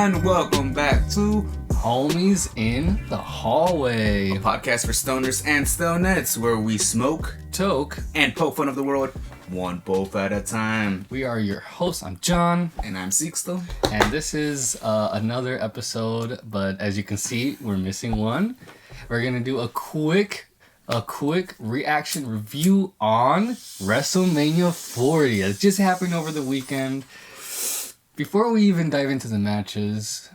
And welcome back to Homies in the Hallway, a podcast for stoners and stonettes where we smoke, toke, and poke fun of the world, one both at a time. We are your hosts. I'm John. And I'm Sixto. And this is another episode, but as you can see, we're missing one. We're going to do a quick reaction review on WrestleMania 40. It just happened over the weekend. Before we even dive into the matches,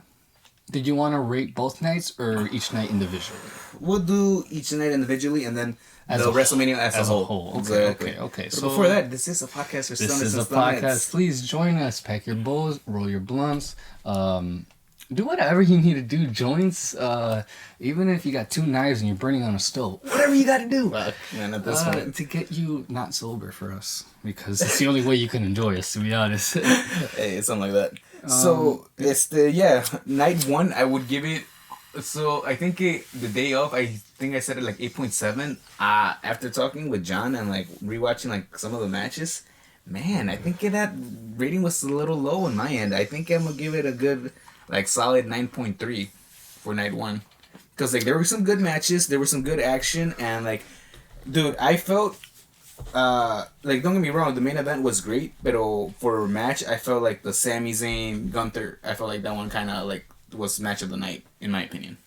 did you want to rate both nights or each night individually? We'll do each night individually and then WrestleMania as a whole. Okay. So before that, this is a podcast for stoners and stonettes. This is a podcast. Please join us. Pack your bowls, roll your blunts. Do whatever you need to do. Joints, even if you got two knives and you're burning on a stove. Whatever you got to do. Man, at this point. To get you not sober for us. Because it's the only way you can enjoy us, to be honest. Hey, something like that. So, it's night one, I would give it... So, I think the day off, I think I said it like 8.7. After talking with John and like rewatching like some of the matches, man, I think that rating was a little low on my end. I think I'm going to give it a good... like solid 9.3 for night one, because like there were some good matches, there was some good action, and like, dude, I felt like, don't get me wrong, the main event was great, but for a match, I felt like the Sami Zayn Gunther, I felt like that one kind of like was match of the night in my opinion.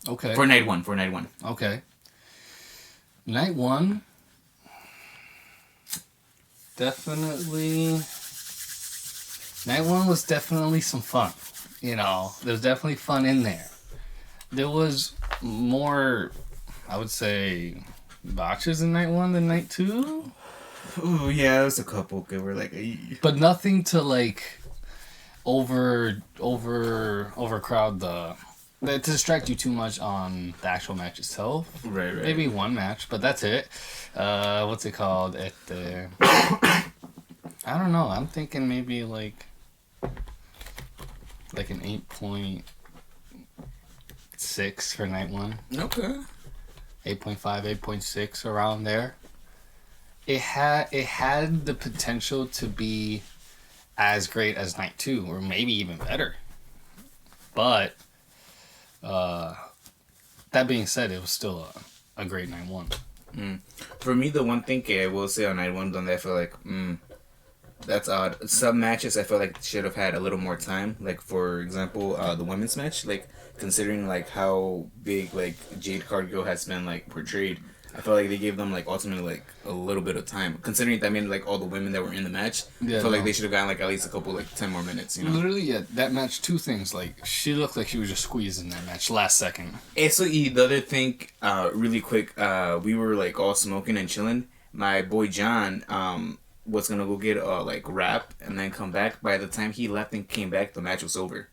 Okay. For night one. Okay. Night one. Definitely. Night one was definitely some fun. You know, there's definitely fun in there. There was more, I would say, botches in night one than night two. Ooh, yeah, there's a couple that were like... But nothing to, like, overcrowd to distract you too much on the actual match itself. Right. Maybe one match, but that's it. What's it called? I don't know. I'm thinking maybe, like an 8.6 for night one. Okay. 8.5, 8.6, around there. It had the potential to be as great as night two, or maybe even better. But that being said, it was still a great night one. For me, the one thing I will say on night one, that I feel like, that's odd. Some matches I feel like should have had a little more time. Like, for example, the women's match. Like, considering like how big like Jade Cargill has been like portrayed, I feel like they gave them like ultimately like a little bit of time. Considering that, I mean, like all the women that were in the match, I feel like they should have gotten like at least a couple like 10 more minutes. You know. Literally, yeah. That match, two things. Like, she looked like she was just squeezed in that match last second. And so the other thing, really quick, we were like all smoking and chilling. My boy John, was gonna go get like wrap and then come back. By the time he left and came back, the match was over.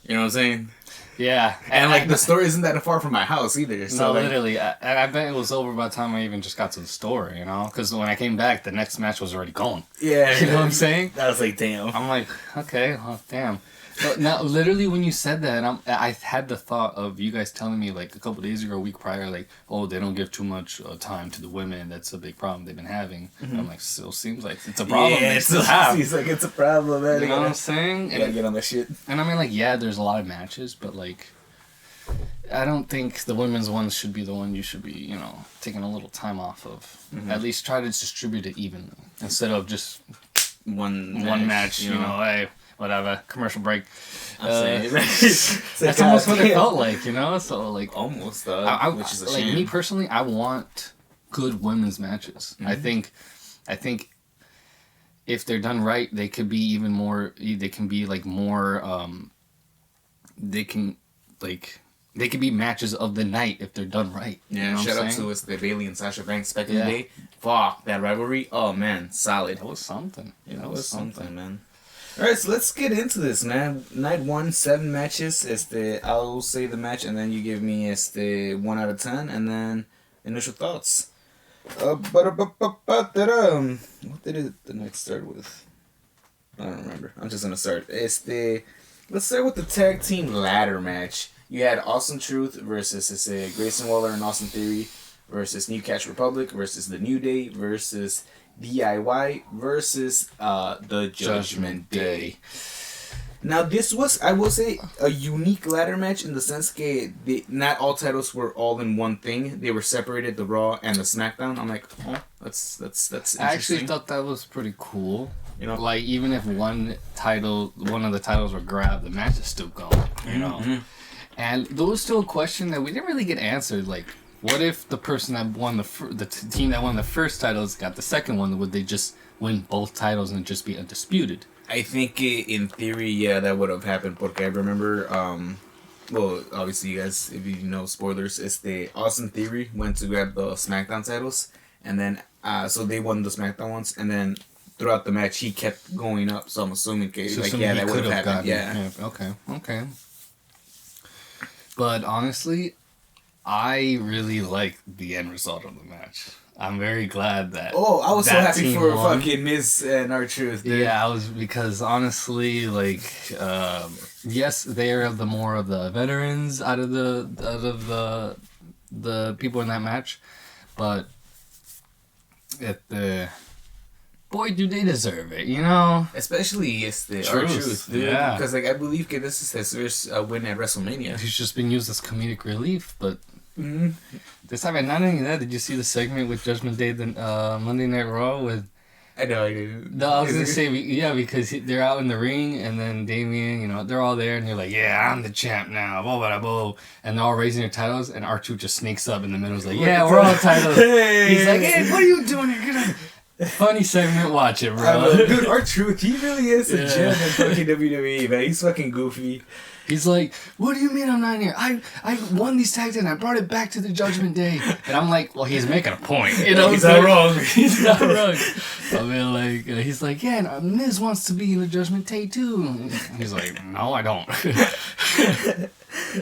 You know what I'm saying? Yeah. And like the store isn't that far from my house either. So no, like, literally. I bet it was over by the time I even just got to the store, you know? Because when I came back, the next match was already going. Yeah. You know what I'm saying? I was like, damn. I'm like, okay, well, damn. But now, literally, when you said that, I had the thought of you guys telling me, like, a couple days ago, a week prior, like, oh, they don't give too much time to the women. That's a big problem they've been having. Mm-hmm. I'm like, still seems like it's a problem they still have. He's like, it's a problem, man. You know what I'm saying? You gotta get on that shit. And I mean, like, yeah, there's a lot of matches, but, like, I don't think the women's ones should be the one you should be, you know, taking a little time off of. Mm-hmm. At least try to distribute it evenly instead of just one match, you know, hey, whatever, commercial break. That's almost what it felt like, you know? So, like... Almost, which is a like, shame. me personally, I want good women's matches. Mm-hmm. I think if they're done right, they could be even more... They can be, like, more... They could be matches of the night if they're done right. Yeah, you know shout out to us, the Bailey and Sasha Banks back in the day. Fuck, that rivalry. Oh, man, solid. That was something. That was something, man. Alright, so let's get into this, man. Night 1, 7 matches. I'll say the match, and then you give me 1 out of 10, and then initial thoughts. What did the night start with? I don't remember. I'm just gonna start. Let's start with the tag team ladder match. You had Awesome Truth versus Grayson Waller and Austin Theory versus New Catch Republic versus The New Day versus DIY versus the Judgment Day. Now this was, I will say, a unique ladder match in the sense that not all titles were all in one thing. They were separated, the Raw and the SmackDown. I'm like, oh, that's interesting. I actually thought that was pretty cool. You know, like even if one of the titles were grabbed, the match is still going. You know, and there was still a question that we didn't really get answered. Like, what if the person that won the team that won the first titles got the second one? Would they just win both titles and just be undisputed? I think in theory, yeah, that would have happened. Porque I remember, well, obviously, you guys, if you know spoilers, it's the Austin Theory went to grab the SmackDown titles, and then so they won the SmackDown ones, and then throughout the match he kept going up. So I'm assuming, that would have happened. Yeah. Okay. But honestly, I really like the end result of the match. I'm very glad that. Oh, I was so happy for won. fucking Miz and R-Truth. Yeah, I was, because honestly, like, yes, they are the more of the veterans out of the people in that match, but boy, do they deserve it, you know? Especially it's the R-Truth, dude. Yeah. Because like I believe this is his first win at WrestleMania. He's just been used as comedic relief, but. This time, and not only that, did you see the segment with Judgment Day, the Monday Night Raw with? I know I didn't. No, I was gonna say because they're out in the ring, and then Damien, you know, they're all there, and they're like, "Yeah, I'm the champ now," blah blah blah, and they're all raising their titles, and R-Truth just sneaks up in the middle, is like, "Yeah, we're all titles." Hey. He's like, "Hey, what are you doing here?" Funny segment, watch it, bro. Dude, R-Truth, he really is a gem in fucking WWE, man. He's fucking goofy. He's like, "What do you mean I'm not in here? I won these tags and I brought it back to the Judgment Day." And I'm like, well, he's making a point. You know, he's not wrong. He's not wrong. I mean, like, he's like, "Yeah, and Miz wants to be in the Judgment Day too." And he's like, "No, I don't."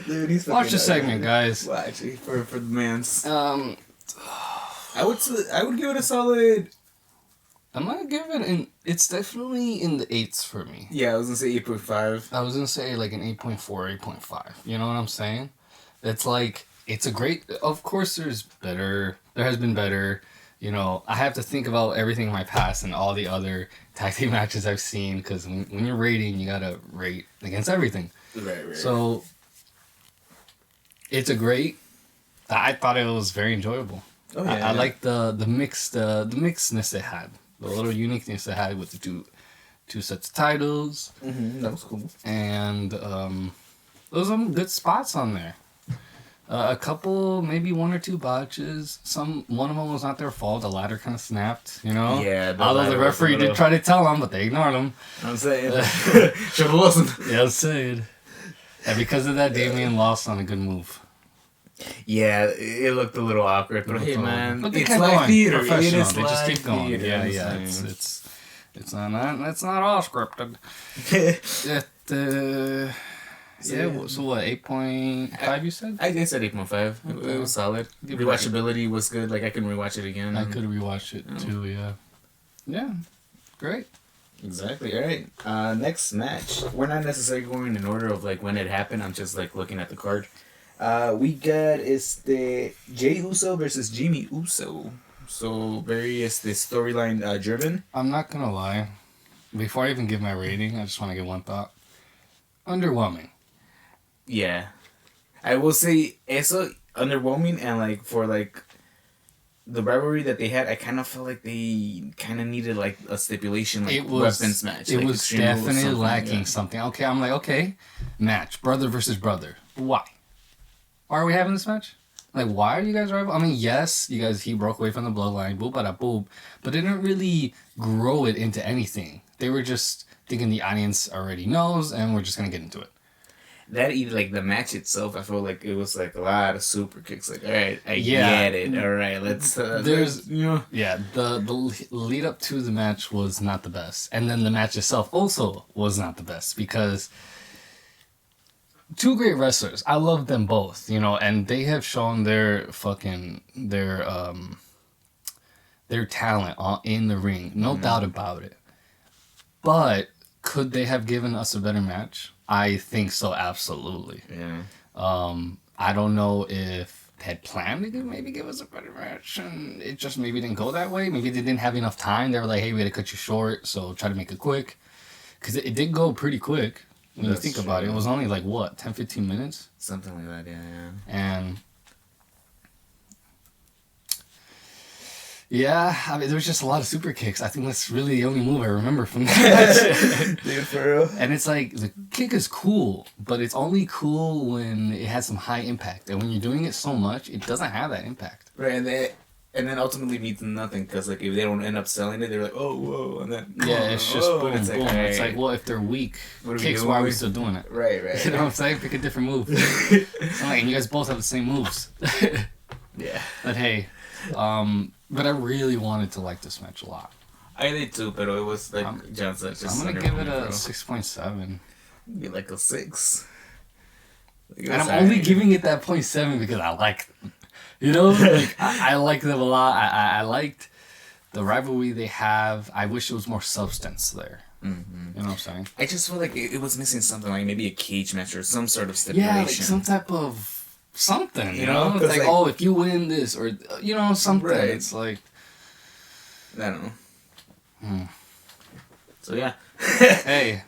Dude, he's watch the segment, guys. Well, actually, for the mans. I would give it a solid. I'm gonna give it it's definitely in the 8s for me. Yeah, I was gonna say 8.5. I was gonna say like an 8.4, 8.5. You know what I'm saying? It's like, it's a great, of course there has been better, you know, I have to think about everything in my past and all the other tag team matches I've seen, because when you're rating, you gotta rate against everything. Right. So, I thought it was very enjoyable. Oh, yeah. I like the mixedness it had. The little uniqueness it had with the two sets of titles. That was cool. And there was some good spots on there. A couple, maybe one or two botches. One of them was not their fault. The ladder kind of snapped, you know? Yeah. Although the referee did try to tell them, but they ignored him. I'm saying. Sure wasn't. Yeah, I'm saying. And because of that, Damien lost on a good move. Yeah, it looked a little awkward, but hey, man, but they it's kept live going. theater. Professional. It is they just keep going. Theater, Yeah. It's not all scripted. So what? 8.5 you said? I said 8.5. It was solid. Rewatchability was good. Like I can rewatch it again. I could rewatch it too. Yeah. Yeah. Great. Exactly. All right. Next match. We're not necessarily going in order of like when it happened. I'm just like looking at the card. We got the Jey Uso versus Jimmy Uso. So very is the storyline driven. I'm not gonna lie. Before I even give my rating, I just want to give one thought. Underwhelming. Yeah, I will say eso underwhelming, and like for like the rivalry that they had, I kind of felt like they kind of needed like a stipulation, like weapons match. It like was definitely lacking something. Okay, I'm like, okay, match, brother versus brother. Why? Why are we having this match? Like, why are you guys rival? I mean, yes, he broke away from the bloodline, boop, bada, boop, but they didn't really grow it into anything. They were just thinking the audience already knows, and we're just gonna get into it. That like the match itself, I felt like it was like a lot of super kicks. Like, all right, I get it. All right, let's. The lead up to the match was not the best, and then the match itself also was not the best because two great wrestlers. I love them both, you know, and they have shown their talent in the ring, no doubt about it. But could they have given us a better match? I think so, absolutely. Yeah. I don't know if they had planned to maybe give us a better match, and it just maybe didn't go that way. Maybe they didn't have enough time. They were like, "Hey, we had to cut you short, so try to make it quick," because it did go pretty quick. When you think about it, it was only like what, 10, 15 minutes? Something like that, yeah. And yeah, I mean, there was just a lot of super kicks. I think that's really the only move I remember from that. Dude, for real. And it's like, the kick is cool, but it's only cool when it has some high impact. And when you're doing it so much, it doesn't have that impact. Right, and then ultimately means nothing, because like if they don't end up selling it, they're like, oh, whoa, and then yeah, it's just boom, it's boom. like, It's like, well, if they're weak kicks, why are we still doing it? Right. You know what I'm saying? Pick a different move. It's like, and you guys both have the same moves. Yeah. But hey, but I really wanted to like this match a lot. I did too, but it was like John said. So I'm gonna give it a 6.7. Be like a 6. Like, and I'm only giving it that 0.7 because I like them. You know, like I like them a lot. I liked the rivalry they have. I wish there was more substance there. Mm-hmm. You know what I'm saying? I just feel like it was missing something, like maybe a cage match or some sort of stipulation. Yeah, like some type of something. You know, it's like, oh, if you win this, or you know, something. Right. It's like I don't know. So yeah. Hey.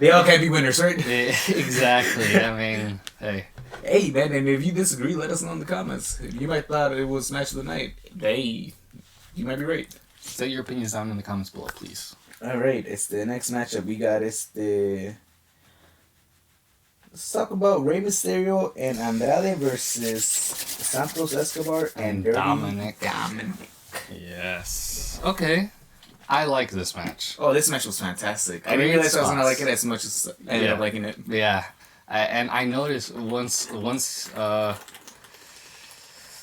They all can't be winners, right? Exactly. I mean, hey. Hey, man, and if you disagree, let us know in the comments. You might thought it was match of the night. Hey, you might be right. Say your opinions down in the comments below, please. All right, it's the next matchup we got. It's the... Let's talk about Rey Mysterio and Andrade versus Santos Escobar and Dominic. Yes. Okay. I like this match. Oh, this match was fantastic. I didn't realize I was going to like it as much as I ended up liking it. Yeah. And I noticed once that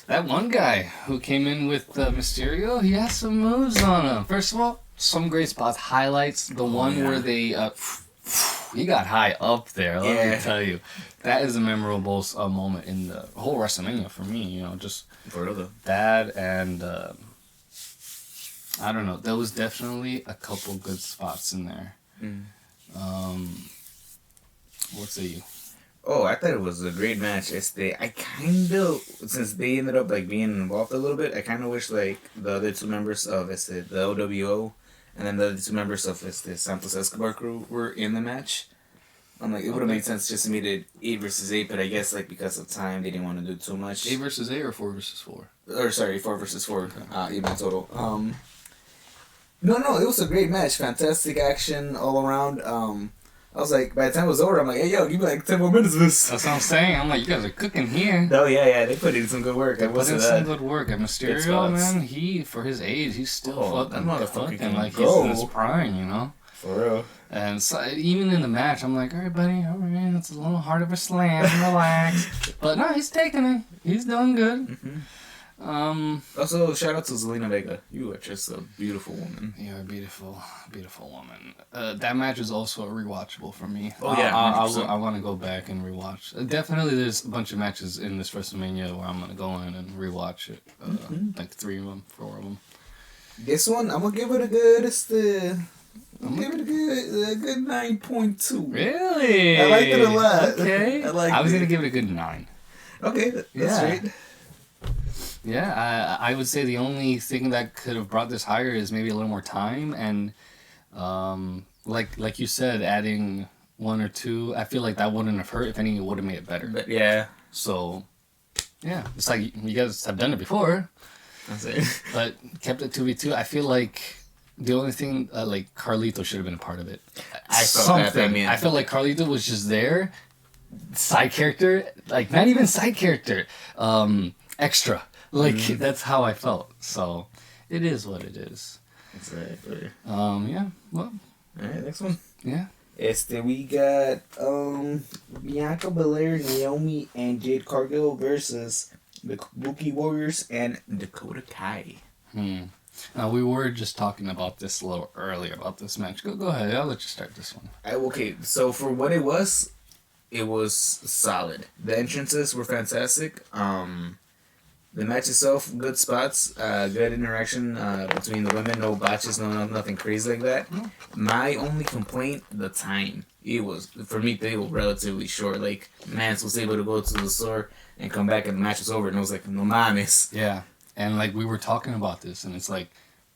one guy who came in with Mysterio, he has some moves on him. First of all, some great spots. Highlights, the one where they... he got high up there, let me tell you. That is a memorable moment in the whole WrestleMania for me, you know, just for real though. That and... I don't know. There was definitely a couple good spots in there. What say you? Oh, I thought it was a great match. I kind of, since they ended up like being involved a little bit, I kind of wish like the other two members of the OWO and then the other two members of the Santos Escobar crew were in the match. I'm like, it would have made sense just to meet it 8 versus 8, but I guess like because of time, they didn't want to do too much. 8 versus 8 or 4 versus 4? Or sorry, 4 versus 4, even total. No, it was a great match. Fantastic action all around. I was like, by the time it was over, I'm like, hey, yo, give me like 10 more minutes of this. That's what I'm saying. I'm like, you guys are cooking here. Oh, yeah, they put in some good work. They put in some good work. And Mysterio, man, he, for his age, he's still fucking like he's in his prime, you know? For real. And so, even in the match, I'm like, all right, buddy, all right, that's a little hard of a slam, relax. But no, he's taking it. He's doing good. Also, shout out to Zelina Vega. You are just a beautiful woman. You're a beautiful, beautiful woman. That match is also rewatchable for me. Oh yeah, I want to go back and rewatch. Definitely, there's a bunch of matches in this WrestleMania where I'm gonna go in and rewatch it. Like 3 of them, 4 of them. This one, I'm gonna give it a good. I'm gonna give it a good 9.2. Really? I liked it a lot. Okay. I was gonna give it a good 9. Okay, that's great. Yeah, I would say the only thing that could have brought this higher is maybe a little more time and, like you said, adding 1 or 2. I feel like that wouldn't have hurt. If anything, it would have made it better. But yeah. So, yeah, it's like you guys have done it before. That's it. But kept it 2v2. I feel like the only thing, like Carlito should have been a part of it. I felt that. I felt like Carlito was just there, side character, like not even side character, extra. Like, that's how I felt. So, it is what it is. Exactly. Yeah, well. Alright, next one. Yeah. We got, Bianca Belair, Naomi, and Jade Cargill versus the Kabuki Warriors and Dakota Kai. Now, we were just talking about this a little earlier, about this match. Go ahead. I'll let you start this one. Okay, so for what it was solid. The entrances were fantastic. The match itself, good spots, good interaction between the women, no botches, nothing crazy like that. My only complaint, the time. It was, for me, they were relatively short. Like, Mance was able to go to the store and come back and the match was over, and I was like, no mames. Yeah, and like we were talking about this, and it's like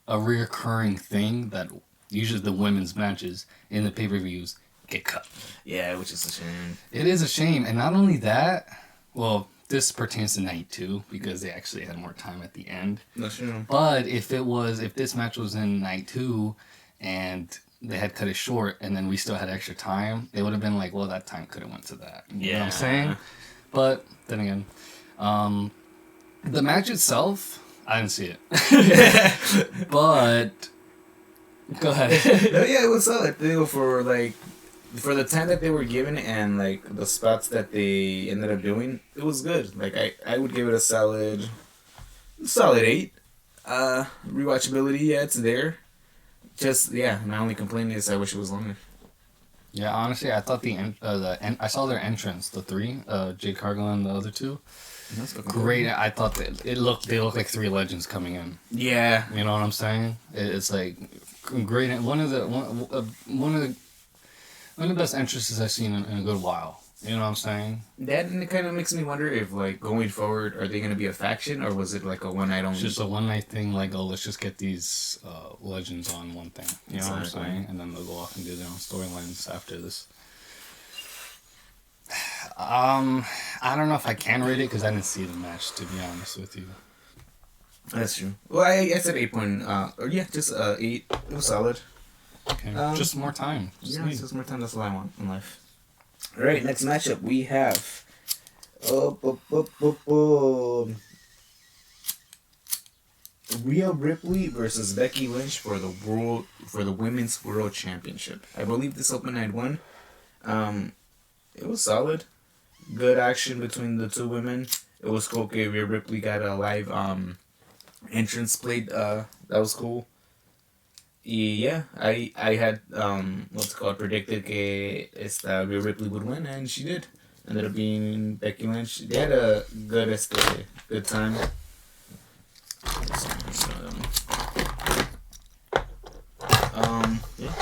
a reoccurring thing that usually the women's matches in the pay-per-views get cut. Yeah, which is a shame. It is a shame, and not only that. Well, this pertains to night 2 because they actually had more time at the end. That's true. But if this match was in night 2, and they had cut it short, and then we still had extra time, they would have been like, well, that time could have went to that. You know what I'm saying? But then again, the match itself, I didn't see it. But go ahead. Yeah, it was solid. For the time that they were given and like the spots that they ended up doing, it was good. Like I would give it a solid 8. Rewatchability, yeah, it's there. Just my only complaint is I wish it was longer. Yeah, honestly, I thought I saw their entrance, the 3, Jade Cargill and the other 2. That's great. Cool. I thought that they looked like 3 legends coming in. Yeah, you know what I'm saying? It's like great. One of the best entrances I've seen in a good while. You know what I'm saying? That kind of makes me wonder if, like, going forward, are they going to be a faction, or was it, like, a one-night only? It's just a one-night thing, like, oh, let's just get these legends on one thing. You know what I'm saying? And then they'll go off and do their own storylines after this. I don't know if I can rate it, because I didn't see the match, to be honest with you. That's true. Well, I said 8 just 8. It was solid. Okay. Just more time. Just more time. That's all I want in life. All right, next matchup we have Rhea Ripley versus Becky Lynch for the Women's World Championship. I believe this opened night 1. It was solid. Good action between the two women. It was cool. Okay, Rhea Ripley got a live entrance played. That was cool. Yeah, I had predicted que Rhea Ripley would win, and she did. Ended up being Becky Lynch. They had a good time. Yeah.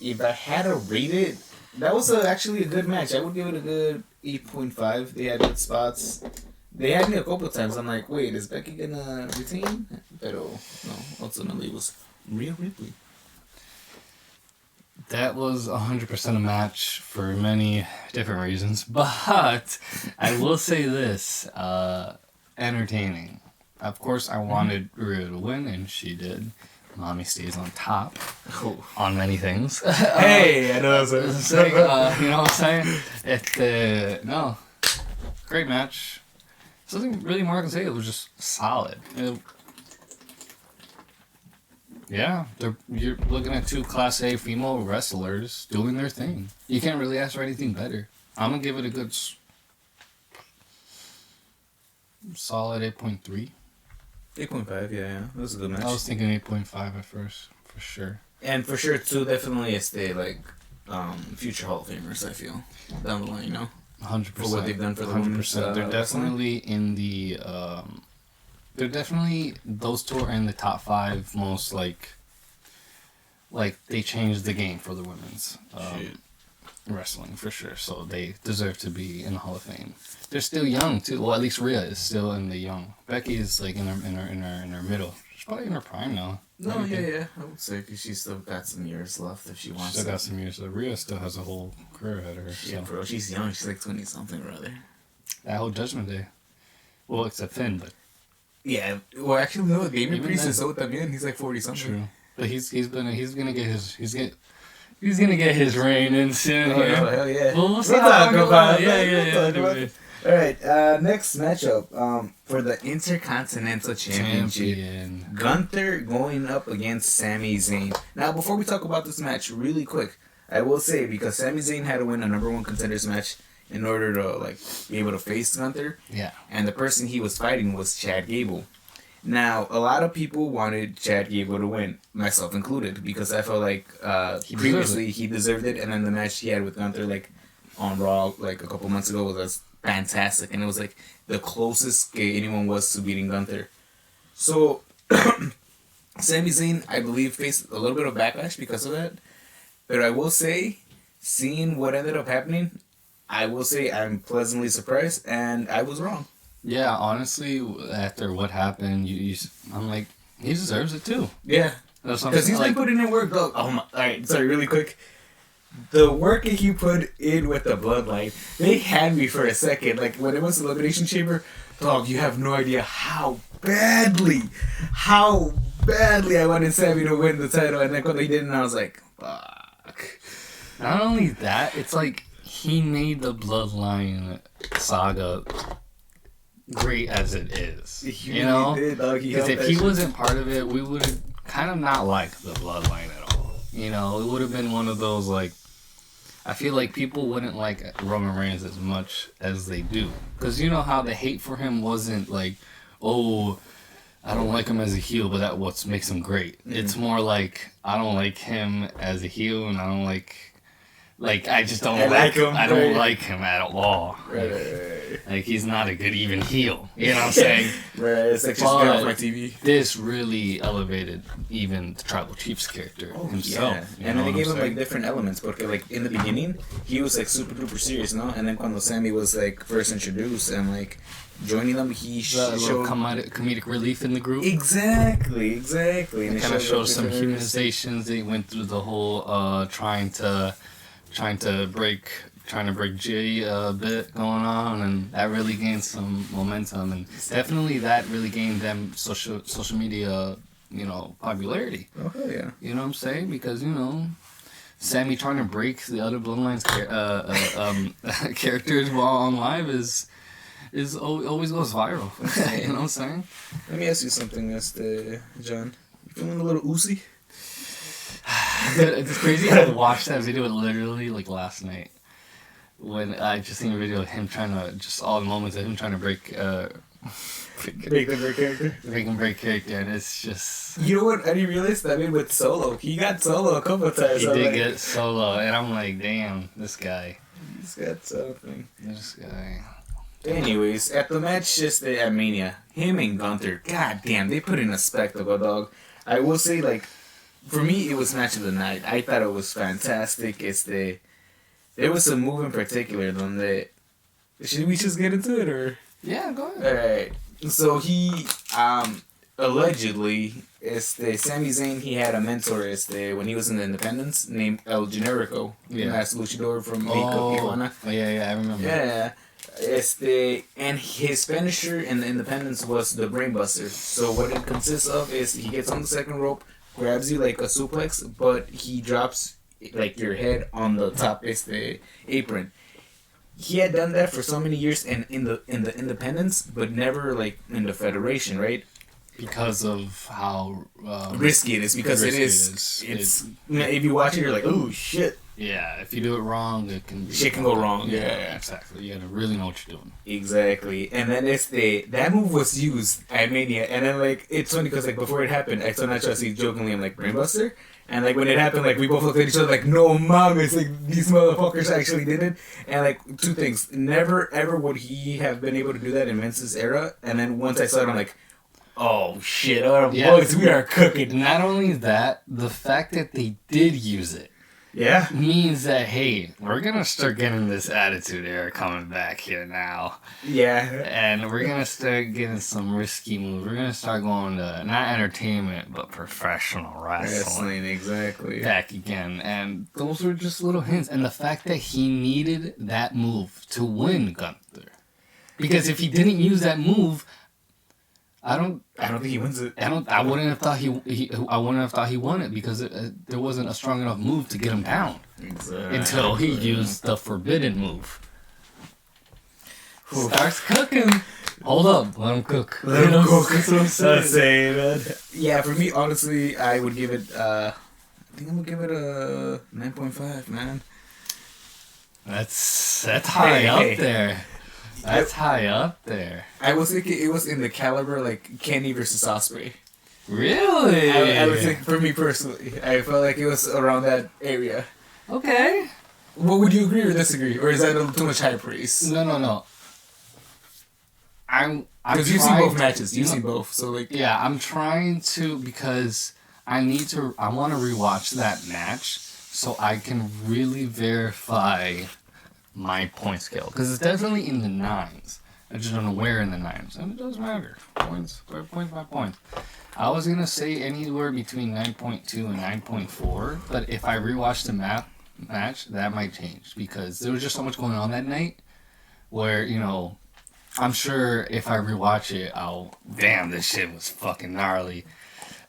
If I had to rate it, that was actually a good match. I would give it a good 8.5. They had good spots. They had me a couple times. I'm like, wait, is Becky gonna retain? Pero no, ultimately it was Rhea Ripley. That was 100% a match for many different reasons, but I will say this, entertaining. Of course, I wanted Rhea to win, and she did. Mommy stays on top on many things. Hey, I know what I'm saying. You know what I'm saying? No, great match. There's nothing really more I can say. It was just solid. You're looking at 2 Class A female wrestlers doing their thing. You can't really ask for anything better. I'm gonna give it a good solid 8.3. 8.5, yeah. It was a good match. I was thinking 8.5 at first, for sure. And for sure, too, definitely future Hall of Famers, I feel, down the line, you know? 100%. For what they've done for the 100%. They're definitely in the, those 2 are in the top 5 most, like they changed the game for the women's wrestling, for sure. So they deserve to be in the Hall of Fame. They're still young too. Well, at least Rhea is still in the young. Becky is like in her middle. She's probably in her prime now. No, yeah. I would say because she's still got some years left if she wants. Still got some years. So Rhea still has a whole career ahead of her. Yeah, bro. She's young. She's like 20 something or other. That whole Judgment Day. Well, except Finn, but. Yeah. Well, actually, no. Damien Priest is so también. He's like 40 something. True. But he's gonna get his reign in soon. Oh, hell yeah. Well, we'll see how long about it. Yeah. Anyway. All right, next matchup for the Intercontinental Championship. Gunther going up against Sami Zayn. Now, before we talk about this match, really quick, I will say, because Sami Zayn had to win a number 1 contenders match in order to be able to face Gunther. Yeah. And the person he was fighting was Chad Gable. Now, a lot of people wanted Chad Gable to win, myself included, because I felt like previously he deserved it, and then the match he had with Gunther, on Raw, a couple months ago, was fantastic, and it was the closest anyone was to beating Gunther. So, Sami Zayn, I believe, faced a little bit of backlash because of that. But I will say, seeing what ended up happening, I will say I'm pleasantly surprised, and I was wrong. Yeah, honestly, after what happened, I'm like, he deserves it too. Yeah, because he's been putting in work. All right, sorry, really quick. the work that he put in with the bloodline, they had me for a second. Like, when it was the Elimination Chamber, dog, you have no idea how badly I wanted Sammy to win the title. And then when they didn't, I was like, fuck. Not only that, it's like he made the bloodline saga great as it is. You know? Because if he wasn't part of it, we would have kind of not liked the bloodline at all. You know, it would have been one of those, like, I feel like people wouldn't like Roman Reigns as much as they do. Because you know how the hate for him wasn't like, oh, I don't like him as a heel, but that's what makes him great. Mm-hmm. It's more like, I don't like him as a heel, and I don't like I just don't like him. I don't like him at all. Right. Like he's not a good even heel. You know what I'm saying? Right. It's like just get off my TV. This really elevated even the Tribal Chief's character himself. Yeah. And then they gave him like different elements. But like in the beginning, he was like super duper serious, no? And then when Sammy was like first introduced and like joining them, he showed comedic relief in the group. Exactly. And it kind of shows some humanizations. They went through the whole trying to break Jay a bit going on, and that really gained some momentum, and definitely that really gained them social media, you know, popularity. Oh hell yeah! You know what I'm saying? Because you know, Sammy trying to break the other bloodlines characters while on live is always goes viral. You know what I'm saying? Let me ask you something, John. You feeling a little oozy? It's crazy how I watched that video literally like last night when I just seen a video of him trying to, just all the moments of him trying to break break character, and it's just, you know what I didn't realize that with Solo, he got Solo a couple of times. He did get Solo, and I'm like, damn, this guy, he's got something. This guy. Anyways, at the match just at Mania, him and Gunther, god damn, they put in a spectacle, dog. I will say, like, for me, it was match of the night. I thought it was fantastic. There was a move in particular that, should we just get into it, or? Yeah, go ahead. Alright. So he, allegedly, Sami Zayn, he had a mentor, when he was in the Independence, named El Generico. Yeah. Master Luchador from Tijuana. Oh, yeah, I remember. Yeah. And his finisher in the Independence was the Brainbuster. So what it consists of is he gets on the second rope, grabs you like a suplex, but he drops like your head on the top apron. He had done that for so many years in the Independence, but never like in the Federation, right? Because of how risky it is. Because it is. It's if you watch it, you're like, oh shit. Yeah, if you do it wrong, shit can go wrong. Yeah, exactly. You gotta really know what you're doing. Exactly. And then that move was used at Mania, and then like it's funny because like before it happened, I saw Nacho jokingly, I'm like, Brainbuster, and like when it happened, like we both looked at each other like, no mom, it's like these motherfuckers actually did it. And like two things, never ever would he have been able to do that in Vince's era. And then once I saw it, I'm like, oh shit, our boys, we are cooking. Not only that, the fact that they did use it. Yeah. Means that, hey, we're going to start getting this Attitude Era coming back here now. Yeah. And we're going to start getting some risky moves. We're going to start going to, not entertainment, but professional wrestling. Exactly. Back again. And those were just little hints. And the fact that he needed that move to win Gunther. Because if he didn't use that move, I don't think he wins it. I wouldn't have thought he won it because there wasn't a strong enough move to get him down. Exactly. Until he used the forbidden move. Starts cooking. Hold up, let him cook. Let him cook. That's what I'm saying, man. Yeah, for me, honestly, I would give it. I think I'm gonna give it a 9.5, man. That's high up there. That's high up there. I was thinking it was in the caliber like Kenny versus Ospreay. Really? I was thinking, for me personally, I felt like it was around that area. Okay. Well, would you agree or disagree, or is that a little too much high praise? No. Because you've seen both matches. You've seen both, so like. Yeah, I'm trying to, because I want to rewatch that match so I can really verify my point scale, because it's definitely in the 9s. I just don't know where in the 9s, and it doesn't matter. Points by points. I was gonna say anywhere between 9.2 and 9.4, but if I rewatch the match, that might change because there was just so much going on that night where, you know, I'm sure if I rewatch it, damn, this shit was fucking gnarly.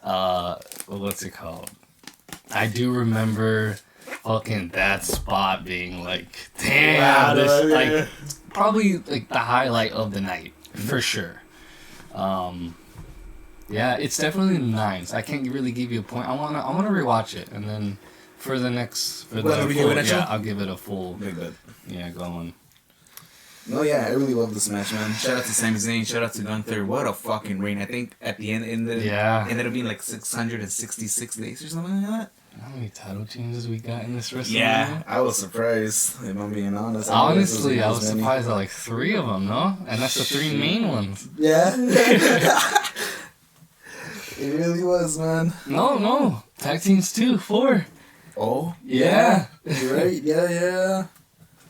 What's it called? I do remember fucking that spot being like, damn, this, like, probably like the highlight of the night for sure. Yeah, it's definitely nice. I can't really give you a point. I wanna rewatch it, and then for the I'll give it a full. Yeah, going. No, yeah, I really love this match, man. Shout out to Sami Zayn. Shout out to Gunther. What a fucking reign! I think at the end, ended up being like 666 days or something like that. How many title changes we got in this WrestleMania? Yeah, I was surprised, if I'm being honest. Honestly, I was surprised at like 3 of them, no? And that's the 3 main ones. Yeah. It really was, man. No. Tag teams too, 4. Oh? Yeah. You're right, yeah.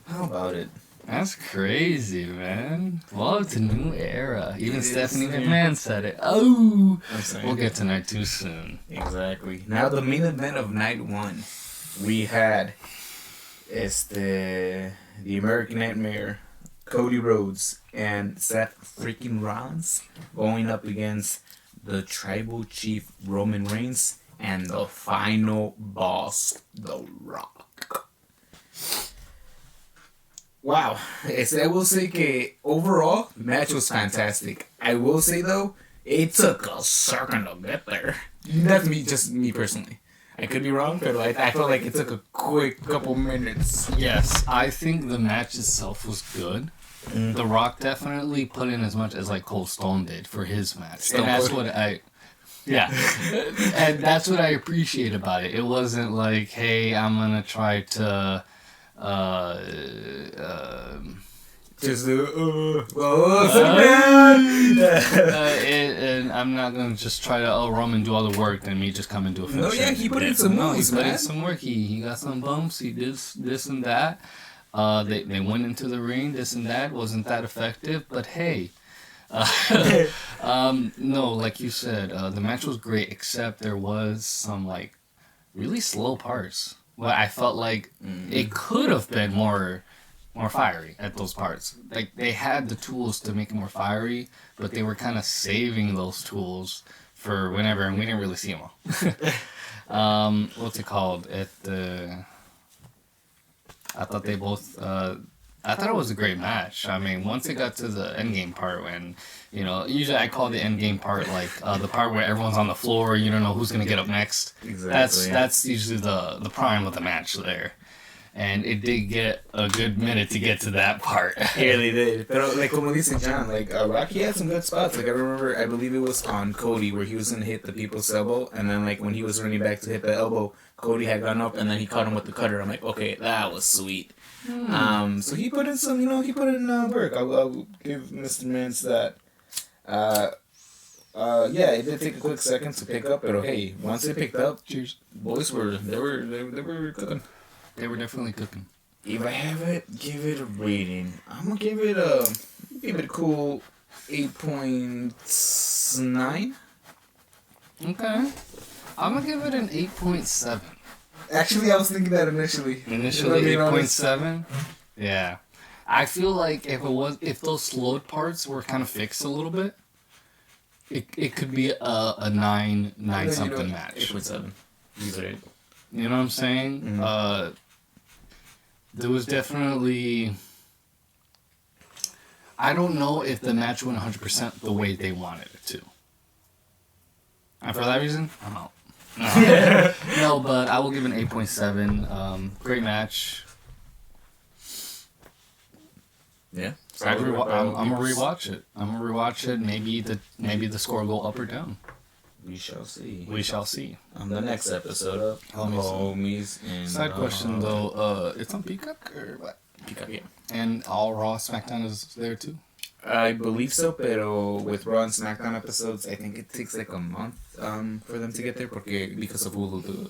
How about it? That's crazy, man. Well, it's a new era. Even Stephanie McMahon said it. Oh! We'll get to night 2 soon. Exactly. Now, the main event of night 1, we had the American Nightmare, Cody Rhodes, and Seth freaking Rollins going up against the Tribal Chief Roman Reigns and the final boss, The Rock. Wow. I will say que overall, the match was fantastic. I will say though, it took a second to get there. That's just me personally. I could be wrong, but I felt like it took a quick couple minutes. Yes, I think the match itself was good. The Rock definitely put in as much as like Cold Stone did for his match, and that's what and that's what I appreciate about it. It wasn't like, hey, I'm gonna try to and I'm not gonna just try to Roman do all the work and me just come and do a finish. No, yeah, he put in some moves, he put in some work. He got some bumps. He did this and that. They went into the ring. This and that wasn't that effective, but hey. No, like you said, the match was great, except there was some like really slow parts. Well, I felt like it could have been more fiery at those parts. Like they had the tools to make it more fiery, but they were kind of saving those tools for whenever, and we didn't really see them all. What's it called? I thought they both. I thought it was a great match. I mean, once it got to the end game part, when, you know, usually I call the end game part like the part where everyone's on the floor, you don't know who's gonna get up next. Exactly. That's usually the prime of the match there, and it did get a good minute to get to that part. Yeah, they did. But like como dice John, like Rocky had some good spots. Like I believe it was on Cody where he was gonna hit the people's elbow, and then like when he was running back to hit the elbow, Cody had gone up, and then he caught him with the cutter. I'm like, okay, that was sweet. So he put in some, work. I'll give Mr. Mance that. Yeah, it did take a quick second to pick up, but hey, once it picked up, Cheers. Boys were cooking. They were definitely cooking. If I have it, give it a rating. I'm gonna give it a cool 8.9. Okay, I'm gonna give it an 8.7. Actually, I was thinking that initially. Initially 8.7. Yeah, I feel like if those slowed parts were kind of fixed a little bit, it could be a 9 something match. 8.7. You know what I'm saying? Mm-hmm. There was definitely. I don't know if the match went 100% the way they wanted it to. And for that reason, I'm out. No, but I will give it an 8.7. Great match. Yeah. I'm gonna rewatch it. Maybe the score will go up or down. We shall see. On the next episode of Homies. Side question though, it's on Peacock or what? Peacock, yeah. And all Raw SmackDown is there too? I believe so, pero with Raw and SmackDown episodes, I think it takes like a month for them to get there because of Hulu, the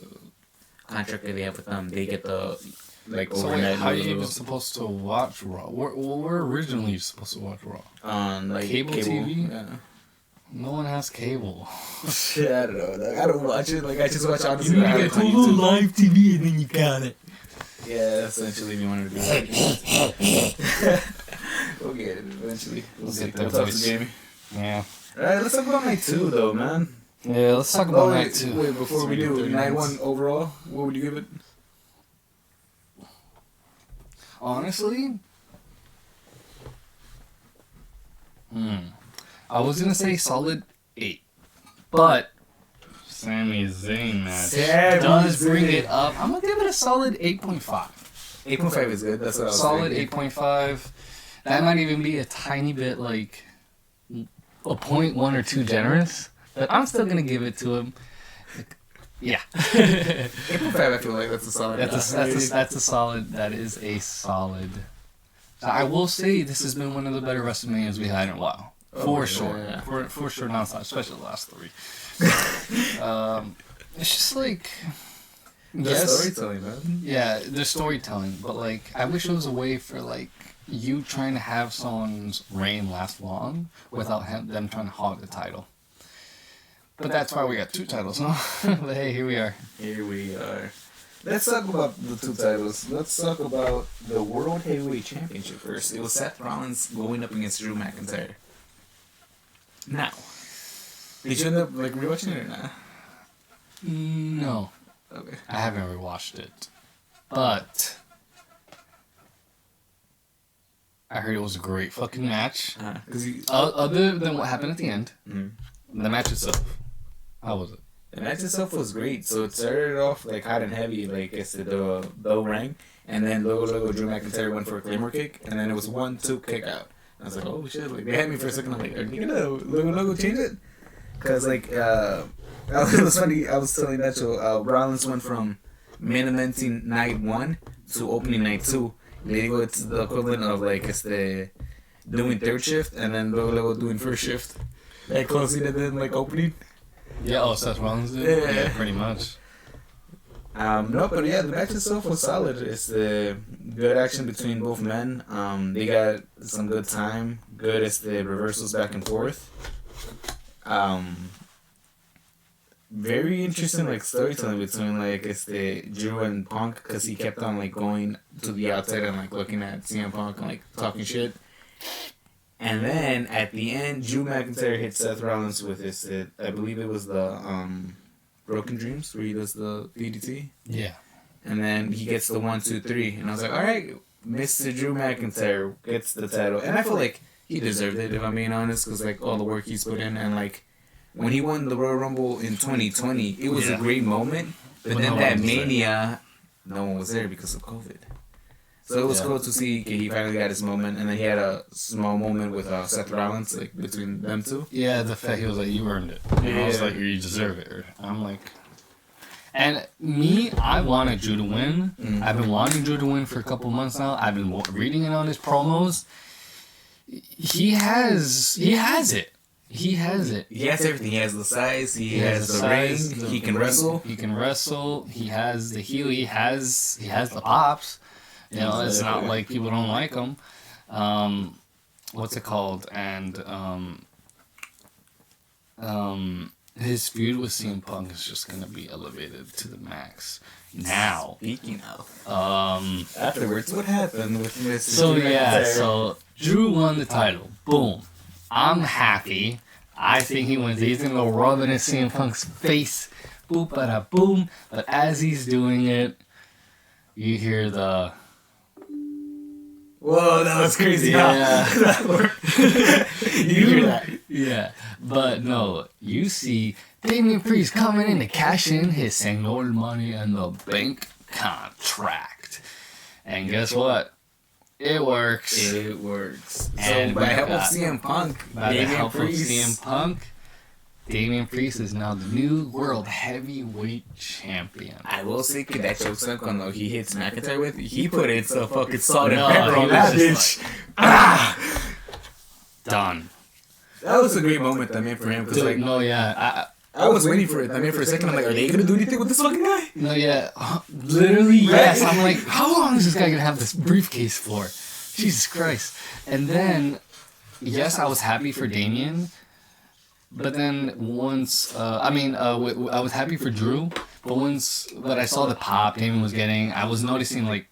contract that they have with them, they get the like overnight. So how are you even supposed to watch Raw? Where originally you supposed to watch Raw? On like cable TV? Yeah. No one has cable. Shit, I don't know. I don't watch it. Like I just watch honestly. You need to get Hulu Live TV and then you got it. Yeah, essentially, if you want to do it. We'll get it eventually. We'll see. We'll talk to Jamie. Yeah. Alright, let's talk about night 2, though, man. Yeah, let's talk about night 2. Wait, before we do, night 1 overall, what would you give it? Honestly, I was gonna say solid 8, but Sami Zayn match does bring it up. I'm gonna give it a solid 8.5. 8.5 is good. That's what I was solid thinking. 8.5. That might even be a tiny bit like a 0.1 or 2 generous, but I'm still gonna give it to him. Yeah. 8.5, I feel like that's a solid. That's a solid. That is a solid. I will say this has been one of the better WrestleManias we had in a while. For sure. Yeah. For sure, nonstop, especially the last 3. It's just like... The storytelling, man. Yeah, the storytelling. But, like, I wish it was a way for, like, you trying to have someone's reign last long without them trying to hog the title. But that's why we got 2 titles, huh? But hey, here we are. Here we are. Let's talk about the 2 titles. Let's talk about the World Heavyweight Championship first. It was Seth Rollins going up against Drew McIntyre. Now, did you end up like rewatching it or not? No. Okay. I haven't rewatched it. But I heard it was a great fucking match. Other than what happened at the end, the match itself. How was it? The match itself was great. So it started off like hot and heavy, like it's the bell rang, and then Logo Drew McIntyre went for a Claymore kick, and then it was 1-2 kick out. I was like, oh shit! Like they had me for a second. I'm like, are you gonna Logo change it? Cause like it was funny. I was telling Nacho, Rollins went from main eventing night 1 to opening night 2. They go to the equivalent of like it's the doing 3rd shift, and then Logo doing 1st shift. Like closing and then like opening. Yeah, Seth Rollins did? Yeah. Pretty much. No, but yeah, the match itself was solid. It's the good action between both men. They got some good time. Good as the reversals back and forth. Very interesting like storytelling between like it's the Drew and Punk, because he kept on like going to the outside and like looking at CM Punk and like talking shit. And then at the end, Drew McIntyre hit Seth Rollins with his, I believe it was the Broken Dreams, where he does the DDT. Yeah. And then he gets the 1, 2, 3, and I was like, all right, Mr. Drew McIntyre gets the title, and I feel like he deserved it, if I'm being honest, because like all the work he's put in, and like when he won the Royal Rumble in 2020, it was a great moment, but then that Mania, no one was there because of COVID. So it was cool to see he finally got his moment, and then he had a small moment with Seth Rollins, like between them two. Yeah, the fact he was like, you earned it. And I was like, you deserve it. I'm like, and me, I wanted Drew to win. I've been wanting Drew to win for a couple months now. I've been reading it on his promos. He has it. He has it. He has everything. He has the size. He has the ring. He can wrestle. He can wrestle. He has the heel. He has the pops. You know, it's not like people don't like him. What's it called? And his feud with CM Punk is just gonna be elevated to the max. Now, speaking of, afterwards, what happened with Mr. So yeah, so Drew won the title. Boom. I'm happy. I think he wins. He's gonna go rub it in CM Punk's face. Boop, bada, boom. But as he's doing it, you hear the. Whoa, that was crazy. Yeah. You hear that? Yeah. But no, you see Damian Priest coming in to cash in his Senor Money in the Bank contract. And guess what? It works. It works. And so by help of CM Punk, Damian Priest is now the new World Heavyweight Champion. I will say that chokeslap when he hits McIntyre with, he put in some fucking salt and pepper on that bitch. Like, done. That was a great moment, I mean, for him. Cause, like, no, yeah. I was waiting for it. I mean, for a second, I'm like, are they going to do anything with this fucking guy? No, yeah. Literally, yes. I'm like, how long is this guy going to have this briefcase for? Jesus Christ. And then, yes, I was happy for Damian. But then once, I was happy for Drew. But I saw the pop Damian was getting, I was noticing, like,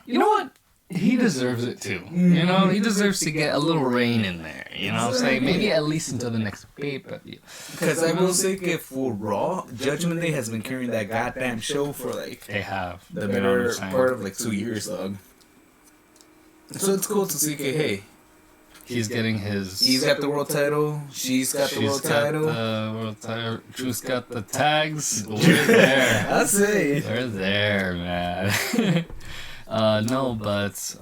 you know what? He deserves it too. You know, he deserves to get a little rain in there. You know what I'm saying? Maybe at least until the next pay-per-view. Because I will say, if for Raw, Judgment Day has been carrying that goddamn show for like they have the better part of like 2 years, dog. So it's cool to see, hey, he's getting his. He's got the world title. She's got the world title. The world title. Drew's got the tags. We're there. I say we're there, man. No, but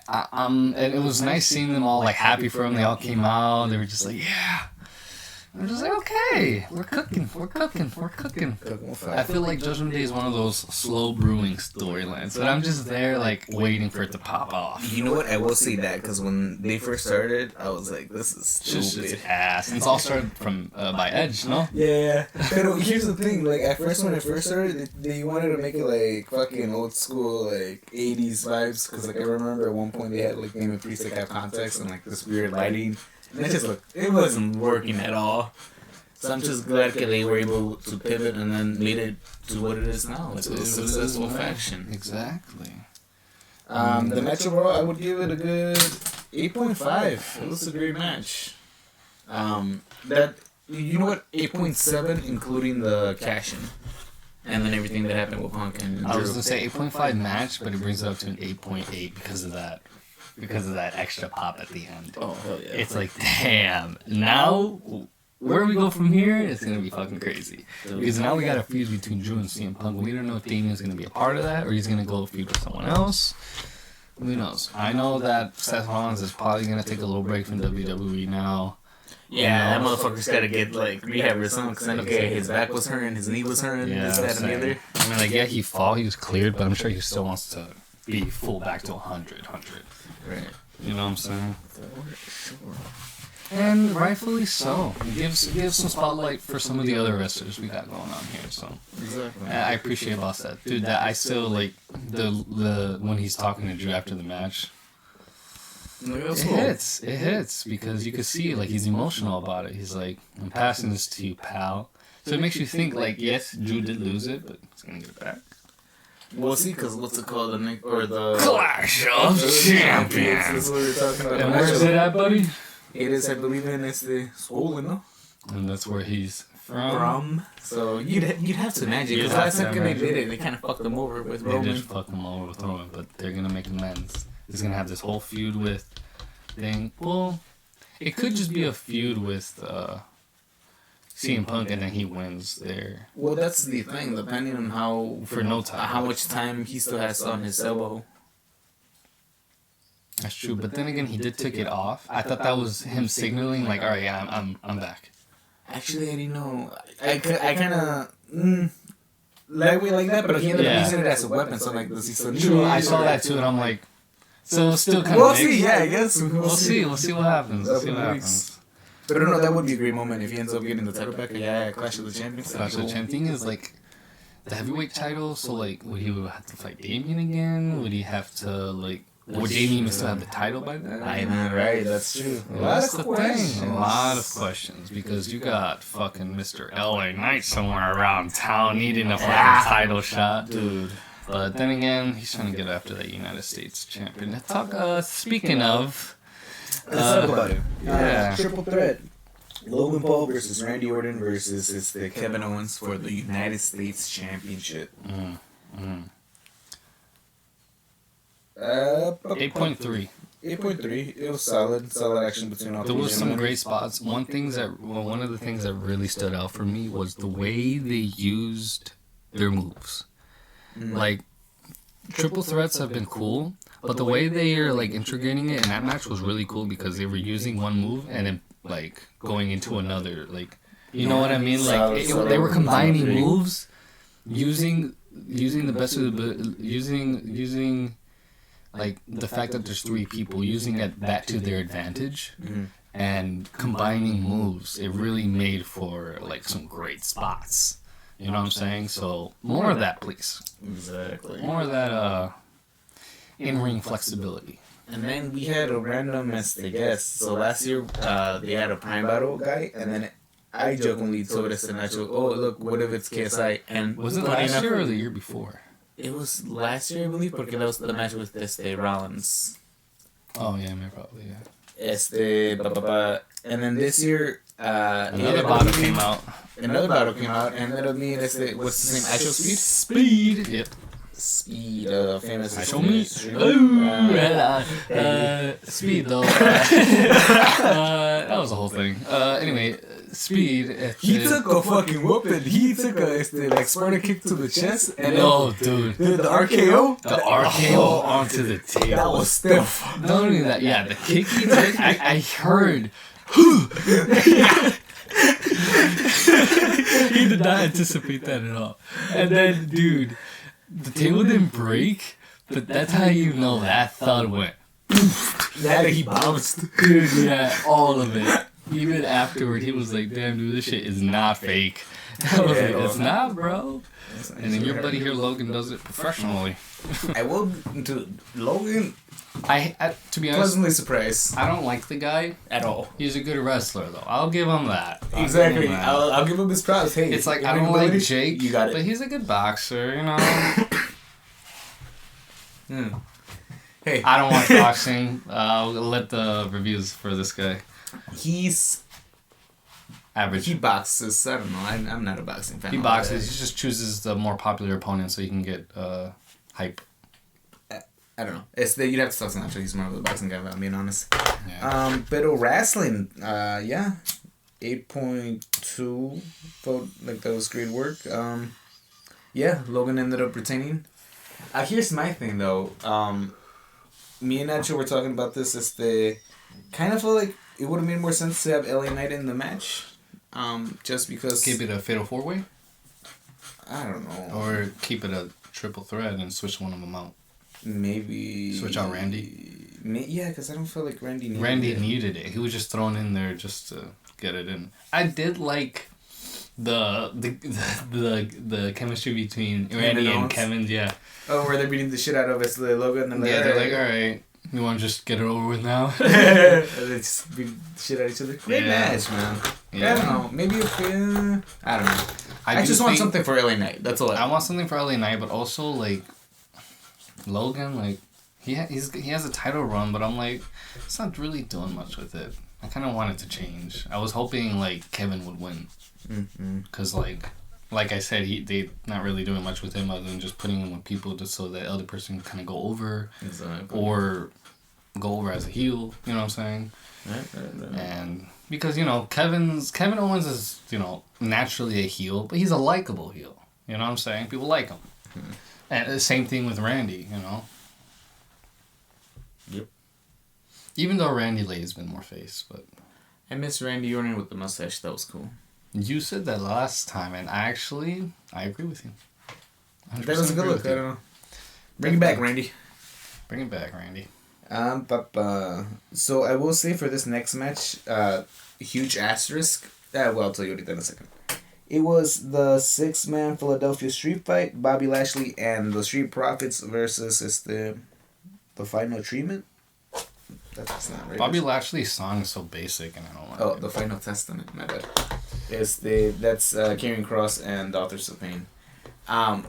and it was nice seeing them all like happy for him. They all came out. They were just like, yeah. I'm just like, okay, we're cooking. I feel like Judgment Day is one of those slow brewing storylines, but I'm just there like waiting for it to pop off. You know what? I will say that because when they first started, I was like, this is stupid. Just ass. And it's all started from by Edge, no? Yeah. But here's the thing, like at first when it first started, they wanted to make it like fucking old school like 80s vibes because like I remember at one point they had like Name and Priest like have context and like this weird lighting. And it wasn't working at all. So I'm just glad that they were able to pivot and then made it to what it is now. It's a successful faction. Exactly. The match overall, I would give it a good 8.5. It was a great match. That you know what? 8.7 including the cash-in. And then everything that happened with Punk and Drew. I was going to say 8.5 match, but it brings it up to an 8.8 because of that. Because of that extra pop at the end. Oh, hell yeah. It's like, damn. Now, where we go from here, it's going to be fucking crazy. Because now we got a feud between Drew and CM Punk. We don't know if Damien's going to be a part of that or he's going to go feud with someone else. Who knows? I know that Seth Rollins is probably going to take a little break from WWE now. Yeah, that motherfucker's got to get, like, rehab or something. Because then, okay, his back was hurting, his knee was hurting, this, that, and the other. I mean, like, yeah, he was cleared, but I'm sure he still wants to be full back to 100. Right. You know what I'm saying? And rightfully so. It gives some spotlight for some of the other wrestlers we got going on here. So exactly. I appreciate about that, dude. That I still like the when he's talking to Drew after the match. It hits because you can see like he's emotional about it. He's like, I'm passing this to you, pal. So it makes you think like, yes, Drew did lose it, but he's gonna get it back. We'll see, because what's it called? The Clash of Champions. That's what we're talking about. And where's it at, buddy? It is, I believe, in the Swollen, no? And that's where he's from. So you'd have to imagine, because last time they did it, they kind of fucked them over with Roman. They did fuck them over with Roman, but they're gonna make amends. He's gonna have this whole feud with thing. Well, it could just be a feud with CM Punk, and then he wins there. Well, that's the thing. Depending on how much time he still has on his elbow. That's true, but then again, he did take it off. I thought that was him signaling, like, all right, yeah, I'm back. Actually, I didn't know. I kind of like that, but he ended up using it as a weapon. So like, does he still? True, I saw that too, and I'm like, so it's still kind of. We'll see. Yeah, I guess we'll see. We'll see what happens. But I don't know, that would be a great moment if he ends up getting the title back. Yeah, Clash of the Champions. Clash of the Champions thing is like the heavyweight title. So like, would he have to fight Damien again? Would he have to like? Would Damien still have the title by then? I know, right? That's true. That's the thing. A lot of questions because you got fucking Mr. LA Knight somewhere around town needing a fucking title shot, dude. But then again, he's trying to get after that United States champion. Speaking of. Let's talk about it. Yeah. Triple threat. Logan Paul versus Randy Orton versus Kevin Owens for the United States Championship. 8.3. 8.3. It was solid action between all three. There was some great spots. One of the things that really stood out for me was the way they used their moves. Like, triple threats have been cool, but the way they are like integrating it in that match was really cool because they were using one move and then like going into another. Like, you know what I mean? Like they were combining moves, using the best of the using like the fact that there's three people using that to their advantage and combining moves. It really made for like some great spots. You know what I'm saying? So more of that, please. Exactly. More of that in-ring flexibility. And then we had a random as the guest. So last year they had a Prime Battle guy, and then I jokingly told Nacho, oh, look, what if it's KSI? And was it last year or the year before? It was last year, I believe, because that was the match with Rollins. Oh, yeah, maybe probably, yeah. And then this year, another battle came out. Another battle came out, and that'll be, what's his name? Actual Speed? Speed. Yep. Speed, famous. Show me. Speed, though. That was the whole thing. Anyway, Speed. He took a fucking whooping. He took a Sparta kick to the chest. And no, dude. The RKO? The RKO onto the table. That was stiff. Not only that, yeah, the kick he took, I heard. He did not anticipate that at all. And then, dude, the table didn't break, but that's how you know that thud went. That he bounced. Dude, yeah, all of it. Even afterward, he was like, damn, dude, this shit is not fake. I was like, it's not, bro. And then your buddy here, Logan, does it professionally. I will, dude, Logan, I to be honest, pleasantly surprised. I don't like the guy At all. He's a good wrestler, though. I'll give him that. Exactly. I'll give him his props. Hey, it's like, I don't like Jake, you got it. but he's a good boxer, you know? Hey. I don't watch boxing. I'll let the reviews for this guy. He's average. He boxes. I don't know. I'm not a boxing fan. He boxes. He just chooses the more popular opponent so he can get hype. I don't know. You'd have to talk to Nacho. He's more of a boxing guy, if I'm being honest. Yeah. Pero wrestling, yeah, 8.2. Felt like that was great work. Yeah, Logan ended up retaining. Here's my thing though. Me and Nacho were talking about this. Kind of feel like it would have made more sense to have LA Knight in the match. Just because. Keep it a fatal 4-way? I don't know. Or keep it a triple threat and switch one of them out. Maybe. Switch out Randy? Yeah, because I don't feel like Randy needed it. He was just thrown in there just to get it in. I did like the chemistry between Randy and Kevin, yeah. Oh, where they're beating the shit out of Logan and they're like, alright, you want to just get it over with now? They just beat the shit out of each other. Great match, man. Yeah. I don't know. Maybe if I don't know. I just want something for LA Knight. That's all I want something for LA Knight, but also like Logan, like he has a title run, but I'm like, it's not really doing much with it. I kind of want it to change. I was hoping like Kevin would win, because like I said, they not really doing much with him other than just putting him with people just so that other person can kind of go over, or go over as a heel. You know what I'm saying? Right. And because Kevin Owens is naturally a heel, but he's a likable heel. You know what I'm saying? People like him. And the same thing with Randy. Yep. Even though Randy Lay's been more face, but I miss Randy Orton with the mustache. That was cool. You said that last time, and I agree with you. That was a good look. I don't know. Bring it back, Randy. Bring it back, Randy. So I will say for this next match, huge asterisk. Well, I'll tell you in a second. It was the 6-man Philadelphia Street Fight, Bobby Lashley and the Street Profits versus the Final Treatment. That's not right. Bobby Lashley's song is so basic, and I don't like it. Oh, the Final Testament. My bad. That's Karrion Kross and the Authors of Pain.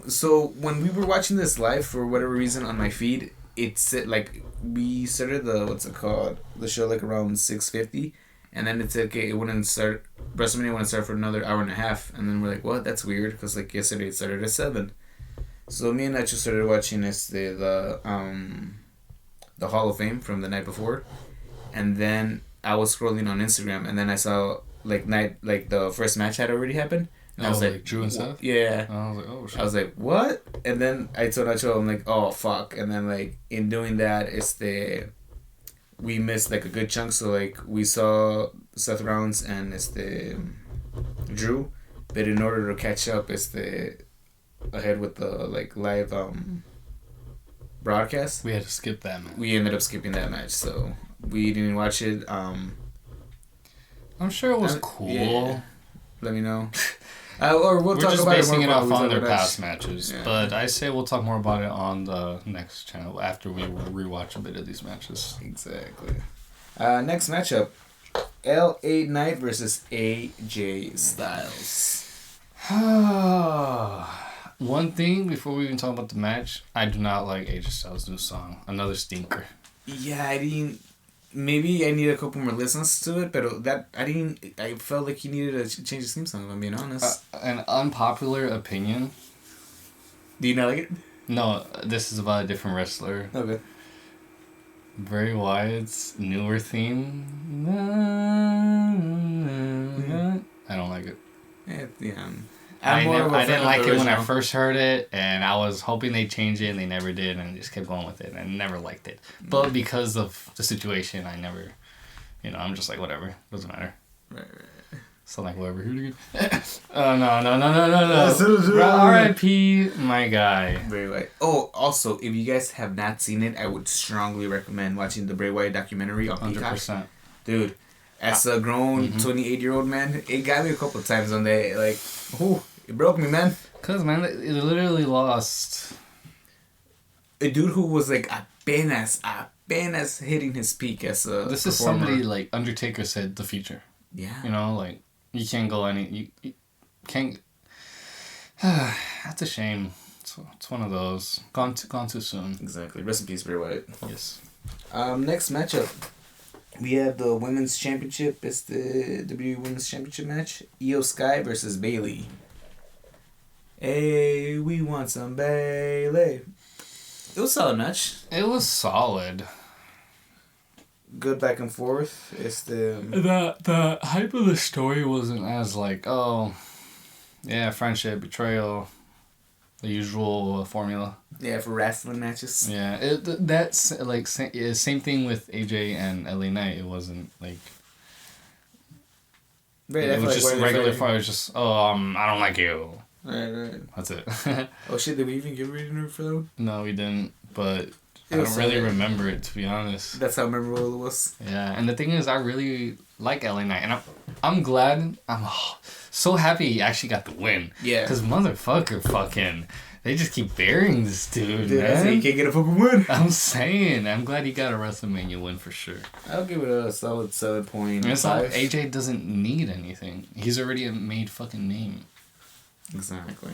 So when we were watching this live, for whatever reason on my feed, it said like we started the show like around 6:50, and then it said okay, it wouldn't start. WrestleMania wouldn't start for another hour and a half, and then we're like, what? That's weird, because like yesterday it started at 7. So me and Nacho started watching the Hall of Fame from the night before, and then I was scrolling on Instagram, and then I saw the first match had already happened. And I was like Drew and Seth? Yeah. I was like, oh shit. I was like, what? And then I told Nacho, I'm like, oh fuck. And then like in doing that, we missed like a good chunk. So like we saw Seth Rollins and Drew, but in order to catch up, ahead with the like live broadcast, we had to skip that match. We ended up skipping that match, so we didn't watch it. I'm sure it was cool. Yeah. Let me know. Or we'll talk just about basing it it off on their past match. matches, Yeah. but I say we'll talk more about it on the next channel after we rewatch a bit of these matches. Exactly. Next matchup, LA Knight versus AJ Styles. One thing before we even talk about the match, I do not like AJ Styles' new song. Another stinker. Yeah, I didn't. Maybe I need a couple more listens to it, but I felt like he needed to change his theme song, if I'm being honest. An unpopular opinion. Do you not like it? No, this is about a different wrestler. Okay. Bray Wyatt's newer theme. I don't like it. Yeah. I didn't like it when I first heard it, and I was hoping they'd change it, and they never did, and just kept going with it, and I never liked it. But because of the situation, I never, I'm just like, whatever, doesn't matter. Right. So like, whatever. No. R.I.P. my guy. Bray Wyatt. Oh, also, if you guys have not seen it, I would strongly recommend watching the Bray Wyatt documentary on Peacock. 100%. Dude, as a grown 28-year-old man, it got me a couple of times on that. Like, it broke me, man. Cause man, it literally lost a dude who was like apenas hitting his peak as a This performer. Is somebody like Undertaker said, the future. Yeah. Like you can't go you can't. That's a shame. It's one of those gone too soon. Exactly. Rest in peace, Bray Wyatt. Yes. Next matchup. We have the Women's Championship. It's the WWE Women's Championship match. Io Sky versus Bayley. Hey, we want some Bayley. It was a solid match. It was solid. Good back and forth. It's the hype of the story wasn't as like, oh, yeah, friendship, betrayal, the usual formula. Yeah, for wrestling matches. Yeah, that's like same thing with AJ and LA Knight. It wasn't like. Right, it was just regular fight. It was just, I don't like you. Right. That's it. Oh shit! Did we even give a reading for them? No, we didn't. But I don't really remember it, to be honest. That's how memorable it was. Yeah, and the thing is, I really like LA Knight, and I'm glad. I'm so happy he actually got the win. Yeah. Because motherfucker, fucking, they just keep burying this dude, man. He can't get a fucking win. I'm saying, I'm glad he got a WrestleMania win for sure. I'll give it a solid 7.5. It's not, AJ doesn't need anything. He's already a made fucking name. Exactly.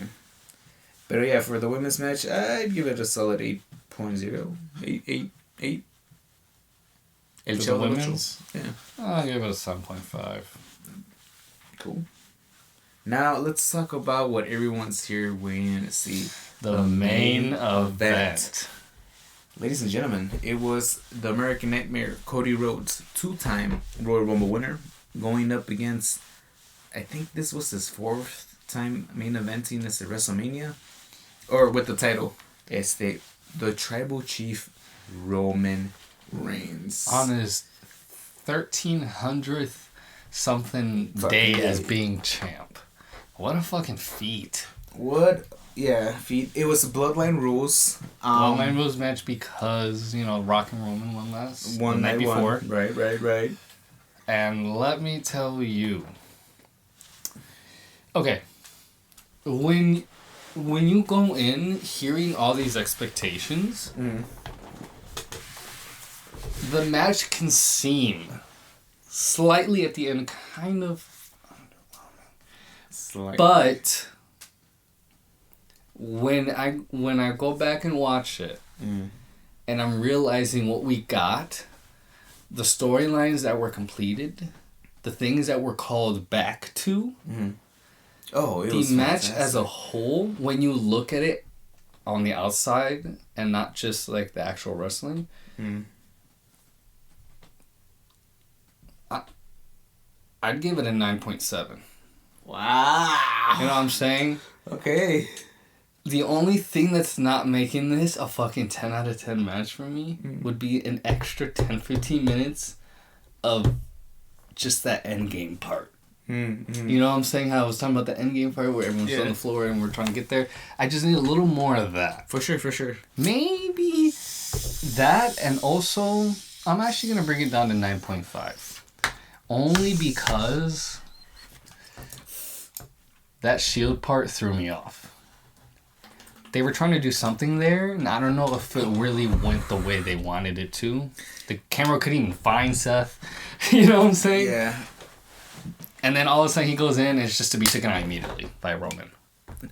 But yeah, for the women's match, I'd give it a solid 8.0. 8. For the women's? Yeah. I'll give it a 7.5. Cool. Now, let's talk about what everyone's here waiting to see. The main event. Ladies and gentlemen, it was the American Nightmare, Cody Rhodes, 2-time Royal Rumble winner, going up against, I think this was his 4th time main eventing as a WrestleMania, or with the title, the Tribal Chief Roman Reigns. On his 1300th something day as being champ. What a fucking feat. What? Yeah, feat. It was Bloodline Rules. Bloodline Rules match because, Rock and Roman won the night before. Right. And let me tell you. Okay. When you go in hearing all these expectations, the match can seem slightly at the end kind of underwhelming. Slightly. But when I go back and watch it, and I'm realizing what we got, the storylines that were completed, the things that were called back to. Oh, it the was match fantastic. as a whole, when you look at it on the outside and not just like the actual wrestling, I'd give it a 9.7. Wow. You know what I'm saying? Okay. The only thing that's not making this a fucking 10 out of 10 match for me would be an extra 10-15 minutes of just that endgame part. You know what I'm saying? How I was talking about the endgame part where everyone's on the floor and we're trying to get there. I just need a little more of that. For sure. Maybe that, and also, I'm actually going to bring it down to 9.5. Only because that Shield part threw me off. they were trying to do something there, and I don't know if it really went the way they wanted it to. The camera couldn't even find Seth. You know what I'm saying? Yeah. And then all of a sudden he goes in and it's just to be taken out immediately by Roman.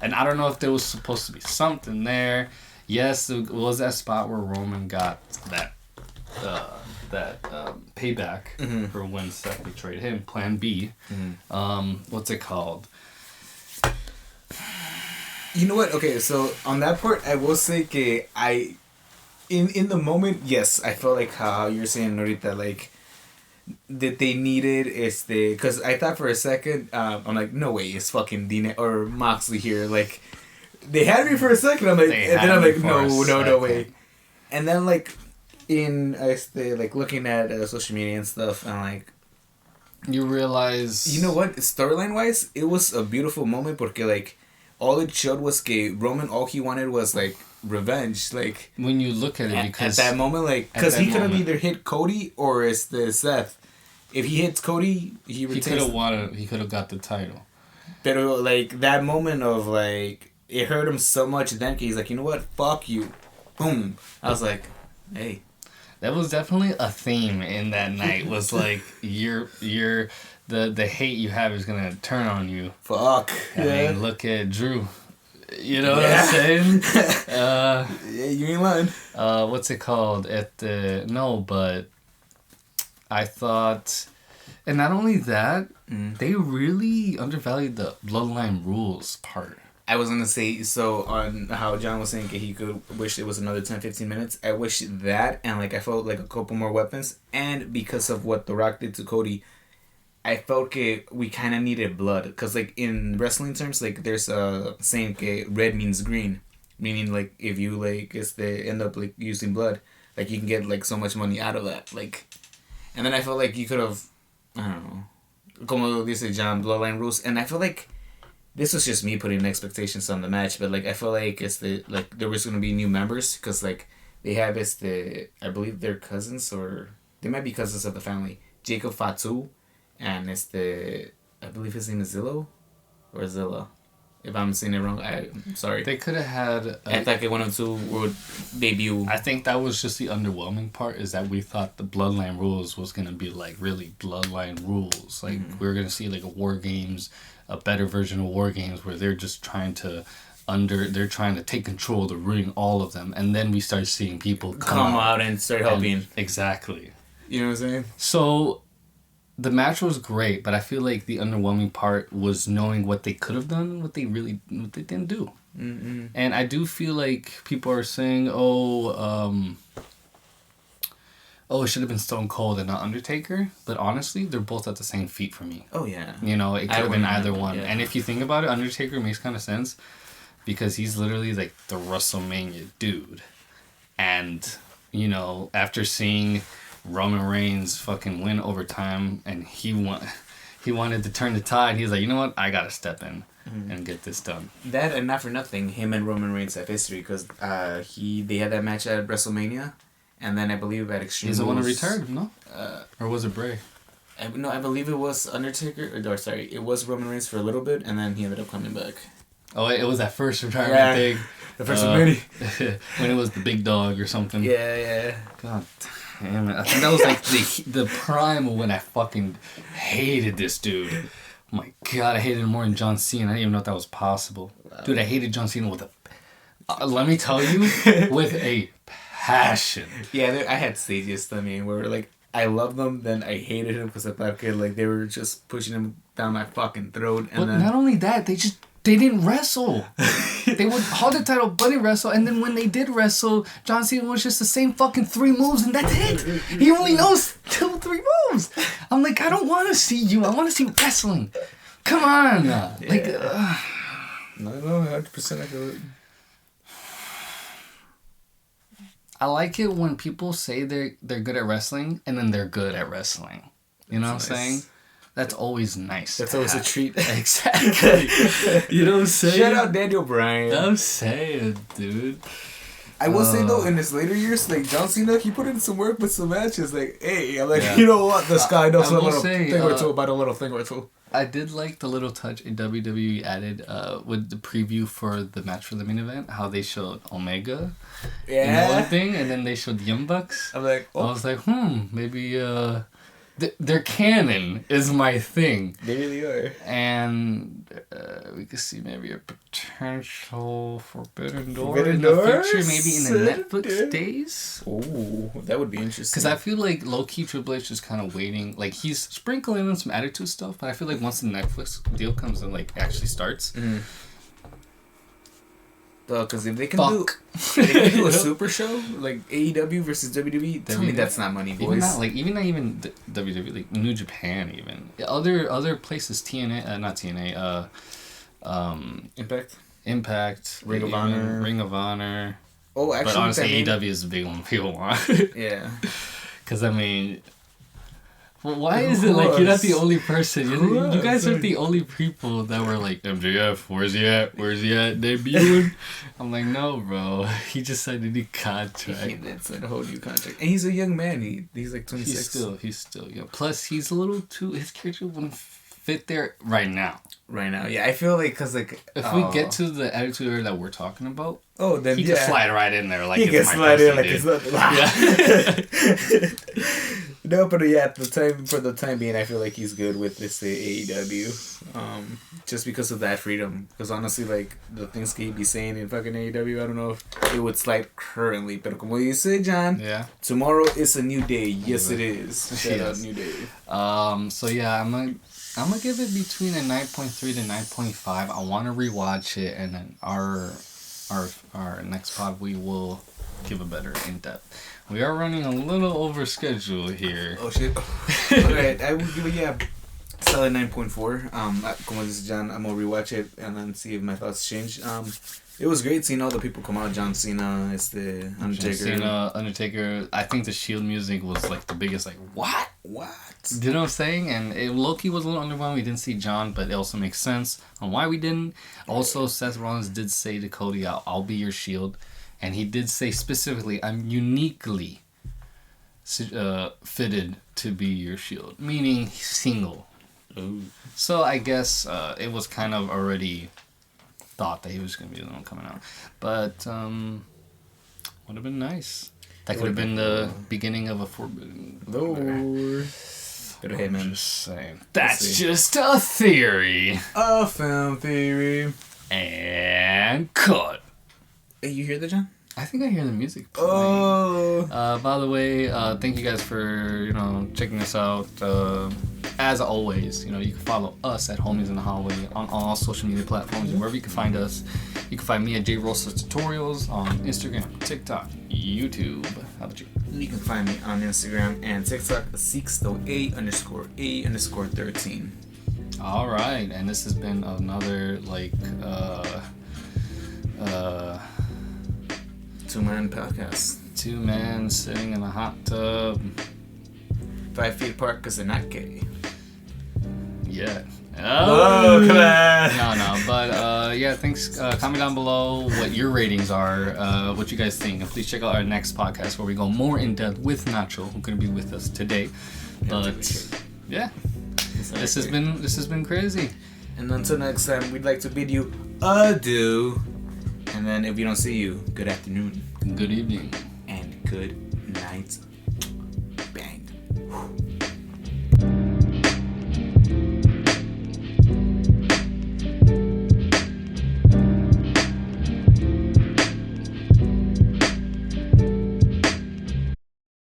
And I don't know if there was supposed to be something there. Yes, it was that spot where Roman got that payback for when Seth betrayed him. Plan B. What's it called? You know what? Okay, so on that part, I will say that in the moment, yes, I felt like how you're saying, Norita, like, that they needed because I thought for a second, I'm like, no way, it's fucking Dean or Moxley here. Like, they had me for a second. I'm like, and then I'm like, no way. And then like, like looking at social media and stuff, and like, you realize, you know what? Storyline wise, it was a beautiful moment because like, all it showed was Roman. All he wanted was like revenge. Like when you look at it, because at that moment, like because he could have either hit Cody or it's the Seth. If he hits Cody, he could have won. He could have got the title. But like that moment of like it hurt him so much. Then he's like, you know what? Fuck you. Boom. I was like, hey. That was definitely a theme in that night. Was like the hate you have is gonna turn on you. Fuck. I mean, look at Drew. You know what I'm saying? Yeah, you ain't lying. What's it called? But I thought, and not only that, they really undervalued the bloodline rules part. I was gonna say, so on how John was saying he could wish it was another 10-15 minutes. I wish that, and like I felt like a couple more weapons, and because of what The Rock did to Cody, I felt we kind of needed blood. Because like in wrestling terms, like there's a saying red means green, meaning like if you like end up like using blood, like you can get like so much money out of that. Like, and then I felt like you could have, I don't know, como dice John, bloodline rules, and I feel like. This was just me putting expectations on the match, but like I feel like there was gonna be new members because like they have I believe they're cousins or they might be cousins of the family. Jacob Fatu, and I believe his name is Zillow, or Zilla. If I'm saying it wrong, I'm sorry. They could have had. I thought 1 or 2 would debut. I think that was just the underwhelming part. Is that we thought the Bloodline rules was gonna be like really Bloodline rules. Like we were gonna see like a War Games. A better version of War Games where they're just trying to take control of the ring, all of them, and then we start seeing people come out and start helping. Exactly. You know what I'm saying? So the match was great, but I feel like the underwhelming part was knowing what they could have done and what they didn't do. Mm-mm. And I do feel like people are saying, it should have been Stone Cold and not Undertaker. But honestly, they're both at the same feet for me. Oh, yeah. You know, it could have been either one. Yeah. And if you think about it, Undertaker makes kind of sense because he's literally like the WrestleMania dude. And, you know, after seeing Roman Reigns fucking win overtime and he wanted to turn the tide, he's like, you know what? I got to step in and get this done. That, and not for nothing, him and Roman Reigns have history because they had that match at WrestleMania. And then I believe at Extreme He's the one who Rules, retired, no? Or was it Bray? I believe it was Undertaker. It was Roman Reigns for a little bit, and then he ended up coming back. Oh, it was that first retirement thing. The first one. When it was the big dog or something. Yeah. God damn it. I think that was like the prime of when I fucking hated this dude. Oh my God, I hated him more than John Cena. I didn't even know if that was possible. Wow. Dude, I hated John Cena with let me tell you, with a passion. Yeah, I had stages. I mean, where like I loved them, then I hated him because I thought like they were just pushing him down my fucking throat. And but not only that, they didn't wrestle. They would hold the title, but they wrestle, and then when they did wrestle, John Cena was just the same fucking 3 moves, and that's it. He only knows 2-3 moves. I'm like, I don't want to see you. I want to see wrestling. Come on, No, 100% I feel it. I like it when people say they're good at wrestling and then they're good at wrestling. You know what I'm saying? That's always nice. That's always a treat. Exactly. You know what I'm saying? Shout out Daniel Bryan. I'm saying, dude. I will say though, in his later years, like John Cena, he put in some work with some matches. Like, hey, I'm like, you know what? This guy knows a little thing or two about a little thing or two. I did like the little touch in WWE added with the preview for the match for the main event, how they showed Omega in one thing, and then they showed the Young Bucks. I'm like, I was like, maybe their canon is my thing. They really are. And we could see maybe a potential Forbidden Door in the future, maybe in the Netflix days. Oh, that would be interesting. Because I feel like low-key Triple H is kind of waiting. Like, he's sprinkling in some attitude stuff, but I feel like once the Netflix deal comes and, like, actually starts... Mm-hmm. Because if they can do a super show like AEW versus WWE, tell me that's not money, boys. Even not WWE, like New Japan, even other places, TNA, not TNA, Impact, Ring of Honor. Oh, actually, but honestly, AEW is the big one people want. Yeah, because I mean. Well, why is it like you're not the only person? You guys are the only people that were like, MJF, where's he at? Debuting? I'm like, no, bro. He just signed a new contract. He did sign a whole new contract. And he's a young man. He's like 26. He's still young. Plus, he's a little too... His character wouldn't fit there right now. Yeah. I feel like, because like... If we get to the attitude era that we're talking about... Oh, then he can slide right in there like he can slide in like it's nothing. Yeah. No, but yeah, for the time being, I feel like he's good with this AEW. Just because of that freedom. Because honestly, like, the things he'd be saying in fucking AEW, I don't know if it would slide currently. But como you say, John, tomorrow is a new day. Yes, it is. Shout out, new day. So yeah, I'm gonna give it between a 9.3 to 9.5. I want to rewatch it, and then our next pod we will give a better in-depth. We are running a little over schedule here. Oh shit. Alright, I will give it solid 9.4. Como this is John, I'm gonna rewatch it and then see if my thoughts change. It was great seeing all the people come out. John Cena, the Undertaker. Undertaker. I think the Shield music was like the biggest. Like what? You know what I'm saying? And Loki was a little underwhelming. We didn't see John, but it also makes sense on why we didn't. Also, Seth Rollins did say to Cody, "I'll be your Shield," and he did say specifically, "I'm uniquely fitted to be your Shield," meaning single. Ooh. So I guess it was kind of already thought that he was going to be the one coming out. But would have been nice. That could have been the beginning of a Forbidden Door. But hey, man. Just saying. That's just a theory. A film theory. And cut. Hey, you hear that, John? I think I hear the music playing. Oh. By the way, thank you guys for checking us out. As always, you can follow us at Homies in the Hallway on all social media platforms, and wherever you can find us. You can find me at JRosa Tutorials on Instagram, TikTok, YouTube. How about you? You can find me on Instagram and TikTok, Sixto_A_13. All right, and this has been another two-man podcast. 2 men sitting in a hot tub. 5 feet apart because they're not gay. Yeah. Oh, come on. No, but yeah, thanks. Comment down below what your ratings are, what you guys think, and please check out our next podcast where we go more in depth with Nacho, who couldn't be with us today. But yeah, this has been crazy. And until next time, we'd like to bid you adieu. And then if we don't see you, good afternoon, good evening, and good night.